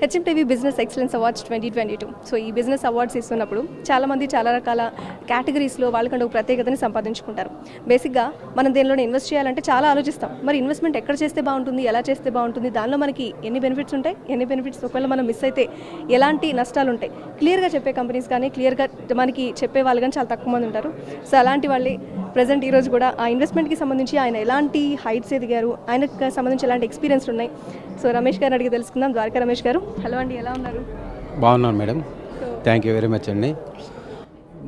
HMTV business excellence awards 2022. So ఈ business awards ఇస్తున్నప్పుడు చాలామంది చాలా రకాల కేటగిరీస్లో వాళ్ళకంటే ఒక ప్రత్యేకతని సంపాదించుకుంటారు. బేసిక్గా మనం దేనిలోనే ఇన్వెస్ట్ చేయాలంటే చాలా ఆలోచిస్తాం. మరి ఇన్వెస్ట్మెంట్ ఎక్కడ చేస్తే బాగుంటుంది, ఎలా చేస్తే బాగుంటుంది, దానిలో మనకి ఎన్ని బెనిఫిట్స్ ఉంటాయి, ఎన్ని బెనిఫిట్స్ ఒకవేళ మనం మిస్ అయితే ఎలాంటి నష్టాలు ఉంటాయి, క్లియర్గా చెప్పే కంపెనీస్ కానీ క్లియర్గా మనకి చెప్పే వాళ్ళు కానీ చాలా తక్కువ మంది ఉంటారు. సో అలాంటి వాళ్ళే ప్రజెంట్ ఈరోజు కూడా ఆ ఇన్వెస్ట్మెంట్కి సంబంధించి ఆయన ఎలాంటి హైట్స్ ఎదిగారు, ఆయనకు సంబంధించి ఎలాంటి ఎక్స్పీరియన్స్ ఉన్నాయి. సో రమేష్ గారిని అడిగి తెలుసుకుందాం. ద్వారకా రమేష్ గారు, హలో అండి, ఎలా ఉన్నారు? బాగున్నాను madam, thank you very much అండి.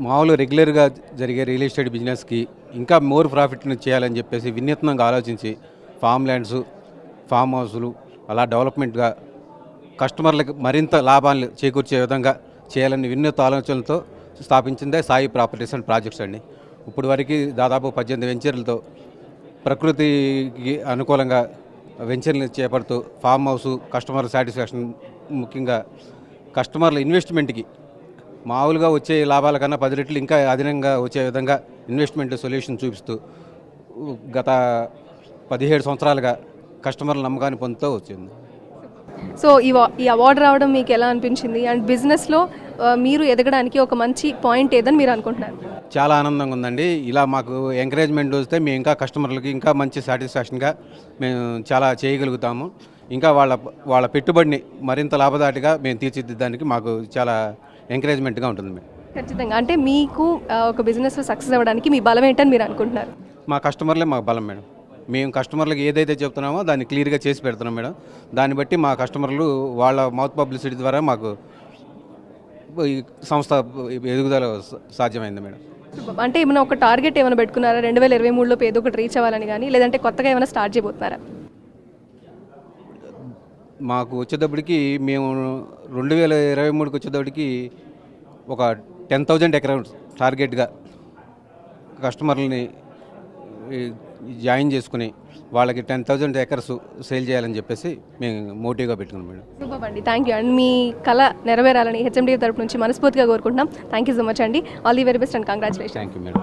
మామూలు రెగ్యులర్గా జరిగే రియల్ ఎస్టేట్ బిజినెస్కి ఇంకా మోర్ ప్రాఫిట్ని చేయాలని చెప్పేసి వినూత్నంగా ఆలోచించి ఫామ్ ల్యాండ్స్, ఫామ్ హౌస్లు అలా డెవలప్మెంట్గా కస్టమర్లకు మరింత లాభాలు చేకూర్చే విధంగా చేయాలని వినూత్న ఆలోచనలతో స్థాపించిందే సాయి ప్రాపర్టీస్ అండ్ ప్రాజెక్ట్స్ అండి. ఇప్పుడు వరకు దాదాపు 18 వెంచర్లతో ప్రకృతికి అనుకూలంగా వెంచర్లు చేపడుతూ ఫామ్ హౌస్ కస్టమర్ సాటిస్ఫాక్షన్, ముఖ్యంగా కస్టమర్ల ఇన్వెస్ట్మెంట్కి మామూలుగా వచ్చే లాభాల కన్నా 10 రెట్లు ఇంకా అదనంగా వచ్చే విధంగా ఇన్వెస్ట్మెంట్ సొల్యూషన్ చూపిస్తూ గత 17 సంవత్సరాలుగా కస్టమర్ల నమ్మకాన్ని పొందుతూ వచ్చింది. సో ఈ అవార్డు రావడం మీకు ఎలా అనిపించింది? అండ్ బిజినెస్లో మీరు ఎదగడానికి ఒక మంచి పాయింట్ ఏదని మీరు అనుకుంటున్నారు? చాలా ఆనందంగా ఉందండి. ఇలా మాకు ఎంకరేజ్మెంట్ వస్తే మేము ఇంకా కస్టమర్లకి ఇంకా మంచి సాటిస్ఫాక్షన్గా మేము చాలా చేయగలుగుతాము. ఇంకా వాళ్ళ పెట్టుబడిని మరింత లాభదాటిగా మేము తీర్చిదిద్దడానికి మాకు చాలా ఎంకరేజ్మెంట్గా ఉంటుంది మేడం. ఖచ్చితంగా. అంటే మీకు ఒక బిజినెస్లో సక్సెస్ అవ్వడానికి మీ బలం ఏంటని మీరు అనుకుంటున్నారు? మా కస్టమర్లే మాకు బలం మేడం. మేము కస్టమర్లకు ఏదైతే చెప్తున్నామో దాన్ని క్లియర్గా చేసి పెడుతున్నాం మేడం. దాన్ని బట్టి మా కస్టమర్లు వాళ్ళ మౌత్ పబ్లిసిటీ ద్వారా మాకు ఈ సంస్థ ఎదుగుదల సాధ్యమైంది మేడం. అంటే ఏమైనా ఒక టార్గెట్ ఏమైనా పెట్టుకున్నారా 2023లో ఏదో ఒకటి రీచ్ అవ్వాలని, కానీ లేదంటే కొత్తగా ఏమైనా స్టార్ట్ చేయబోతున్నారా? మాకు వచ్చేటప్పటికి మేము 2023కి వచ్చేటప్పటికి ఒక 10,000 ఎకరౌండ్స్ టార్గెట్గా కస్టమర్లని జాయిన్ చేసుకుని వాళ్ళకి 10,000 ఎకర్స్ సేల్ చేయాలని చెప్పేసి మేము మోటివ్గా పెట్టుకున్నాం మేడం. సూపర్ అండి, థ్యాంక్ యూ. అండ్ మీ కళ నెరవేరాలని హెచ్ఎండి తరపు నుంచి మనస్ఫూర్తిగా కోరుకుంటున్నాం. థ్యాంక్ యూ సో మచ్ అండి. All the very best and congratulation. Thank you madam.